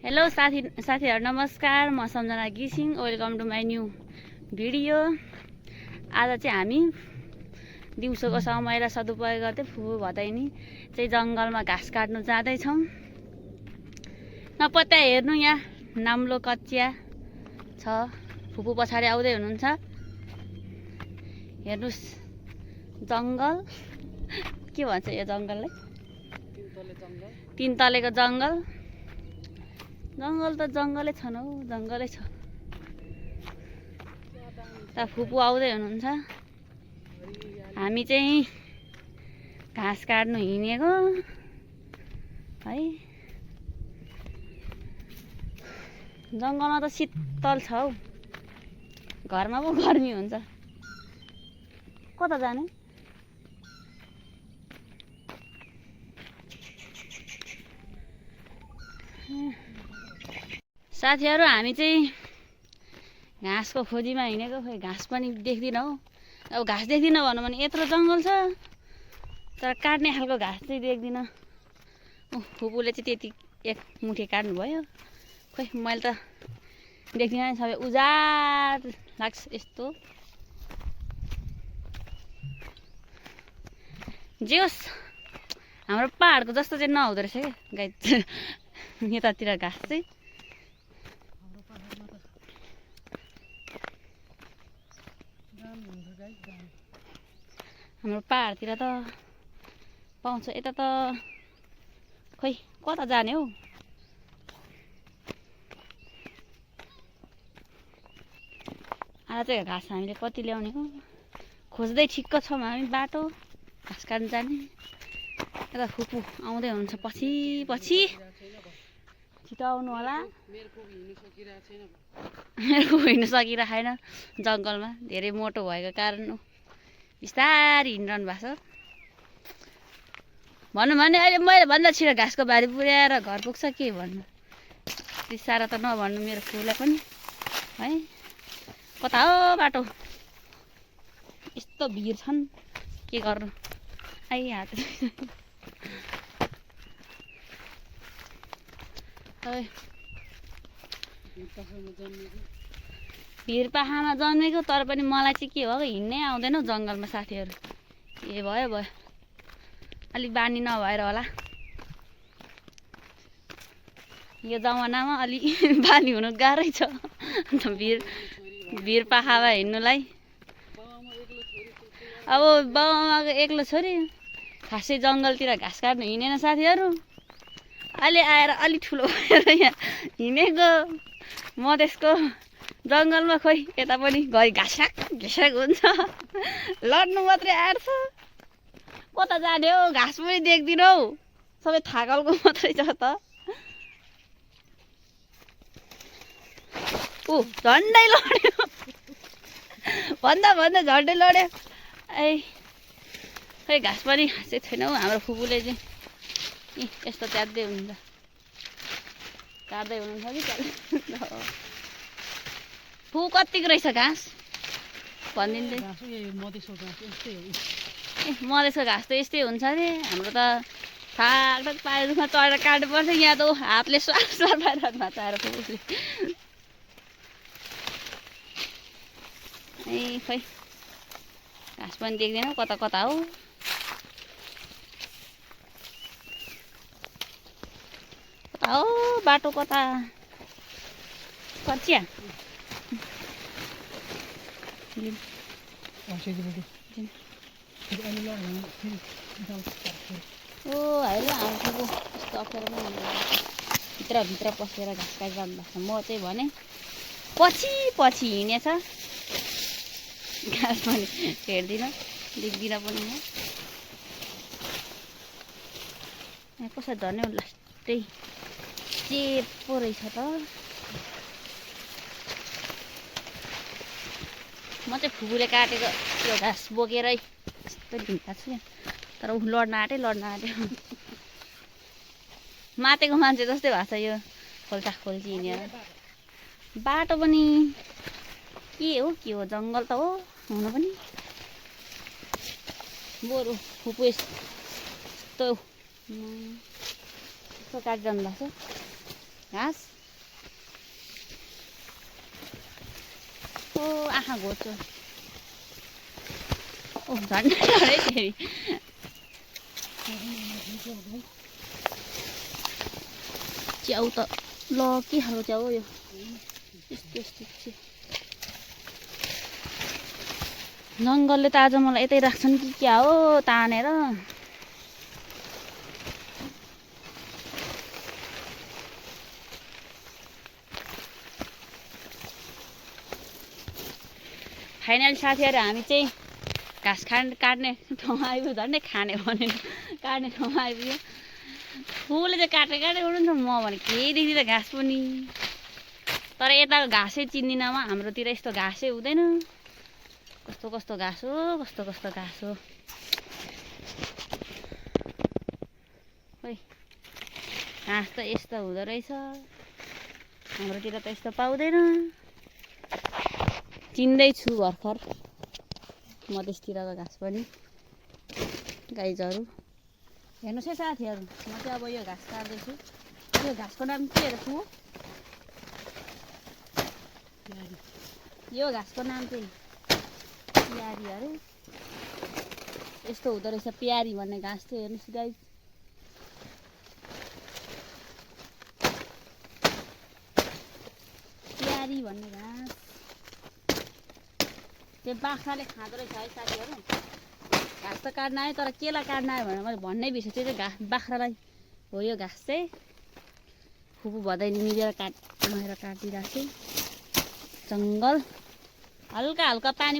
Hello साथीहरु नमस्कार, म सम्झना घिसिङ। Welcome to my new video. आज चाहिँ हामी दिउँसोको समयलाई सदुपयोग गर्दै फुपू भदैनी चाहिँ जङ्गलमा घाँस काट्नु जाँदैछौँ। नपत्या हेर्नु, यहाँ नाम्लो कचिया छ। फुपू पछाडि आउँदै हुनुहुन्छ। हेर्नुस्, जङ्गल के भन्छ यो जङ्गललाई? तीन तलेको जङ्गल। जङ्गल त जङ्गलै छ हौ, जङ्गलै छ। त फुपू आउँदै हुनुहुन्छ। हामी चाहिँ घाँस काट्नु हिँडेको है। जङ्गलमा त शीतल छ हौ, घरमा पो गर्मी हुन्छ। कता जाने? साथीहरु, हामी चाहिँ घाँसको खोजीमा हिँडेको। खोइ घाँस पनि देख्दिन हौ। अब घाँस देख्दिन भनौँ भने यत्रो जङ्गल छ, तर काट्ने खालको घाँस चाहिँ देख्दिन। फुपूले चाहिँ त्यति एक मुठी काट्नु भयो। खोइ मैले त देख्दिनँ, सबै उजाड लाग्छ यस्तो। जे होस्, हाम्रो पहाडको जस्तो चाहिँ नहुँदो रहेछ क्या गाई। यतातिर घाँस चाहिँ हाम्रो पहाडतिर त पाउँछ, यता त खोइ कता जाने हौ। आज चाहिँ घाँस हामीले कति ल्याउने हो खोज्दै ठिक्क छौँ हामी। बाटो घाँस काट्नु जाने। यता फुपू आउँदै हुनुहुन्छ पछि पछि। छिटो आउनु होला। मेरो हिँड्नु सकिरहेको छैन जङ्गलमा, धेरै मोटो भएको कारण बिस्तारै हिँडिरहनु भएको छ। भनौँ भने अहिले मैले भन्दा छिटो घाँसको बारी पुर्याएर घर पुग्छ के भन्नु। त्यति साह्रो त नभन्नु मेरो फुपूलाई पनि है। कता हो बाटो? यस्तो भिड छन्, के गर्नु। हात भिर पाखामा जन्मेको, तर पनि मलाई चाहिँ के हो हिँड्नै आउँदैन हौ जङ्गलमा साथीहरु। के भयो भयो, अलिक बानी नभएर होला। यो जमानामा अलि बानी हुनु गाह्रै छ भिर पाखामा हिँड्नुलाई। अब बाबुआमाको एक्लो छोरी खासै जङ्गलतिर घाँस काट्नु हिँडेन साथीहरु। अहिले आएर अलि ठुलो भएर यहाँ हिँडेको मधेसको जङ्गलमा। खोइ यता पनि घरि घाँसाक घिसाक हुन्छ, लड्नु मात्रै आँट्छ। कता जाने हौ? घाँस पनि देख्दिन हौ, सबै थाकलको मात्रै छ त। झन्डै लड्यो, भन्दा भन्दा झन्डै लड्यो। खोइ घाँस पनि खासै छैन हौ। हाम्रो फुपूले चाहिँ यस्तो च्यात्दै हुनुहुन्छ, काट्दै हुनुहुन्छ कि फुपू कतिको रहेछ घाँस भनिदिनु। मधेसको घाँस त यस्तै हुन्छ अरे। हाम्रो त थाक पाए रुखमा चढेर काट्नुपर्छ। यहाँ त हातले स्वार स्वार पाइरहनु भएको छ आएर फुपूले। खोइ घाँस पनि देख्दैन, कता कता हो। कता हो बाटो? कता कचिया? अहिले हाम्रो यस्तो अप्ठ्यारो पनि भित्र पसेर घाँस काटिरहनु भएको छ। म चाहिँ भने पछि पछि हिँडेछ। घाँस पनि हेर्दिनँ, देख्दिनँ पनि। यहाँ कसरी झर्ने हो? लास्टै चेपो रहेछ त। म चाहिँ फुपूले काटेको त्यो घाँस बोकेरै यस्तो ढिक्का छु। तर लड्न आँट्यो। मातेको मान्छे जस्तै भएको छ यो खोल्चा खोल्ची हिँडेर। बाटो पनि के हो जङ्गल त हो हुन पनि। बरु फुपू यस्तो काटिरहनु भएको छ। घाँस ओ आँखा घोच्यो ओ झन्डै है फेरि च्याउ त ल के खालको च्याउ हो यो यस्तो यस्तो चाहिँ जङ्गलले त आज मलाई यतै राख्छन् कि क्या हो तानेर फाइनल साथीहरू हामी चाहिँ घाँस काट्ने ठाउँमा आइपुग्यो झन्डै खाने भनेर काट्ने ठाउँमा आइपुग्यो फुलले चाहिँ काटेर उड्नु म भने केही देखिँदैन घाँस पनि तर यताको घाँसै चिन्दिनँ म हाम्रोतिर यस्तो घाँसै हुँदैन कस्तो कस्तो घाँस हो कस्तो कस्तो घाँस हो खोइ घाँस त यस्तो हुँदो रहेछ हाम्रोतिर त यस्तो पाउँदैन चिन्दैछु भर्खर मधेसतिरको घाँस पनि गाईजहरू हेर्नुहोस् है साथीहरू म चाहिँ अब यो घाँस काट्दैछु यो घाँसको नाम के रहेछ यो घाँसको नाम चाहिँ प्यारी अरे यस्तो हुँदो रहेछ प्यारी भन्ने घाँस चाहिँ हेर्नुहोस् गाई प्यारी भन्ने घाँस त्यो बाख्राले खाँदो रहेछ है साथीहरू घाँस त काट्न आयो तर केलाई काट्न आयो भनेर मैले भन्नै बिर्सेँ त्यो घाँस बाख्रालाई हो यो घाँस चाहिँ फुपू भदैनी मिलेर काटिदिरहेको छु जङ्गल हल्का हल्का पानी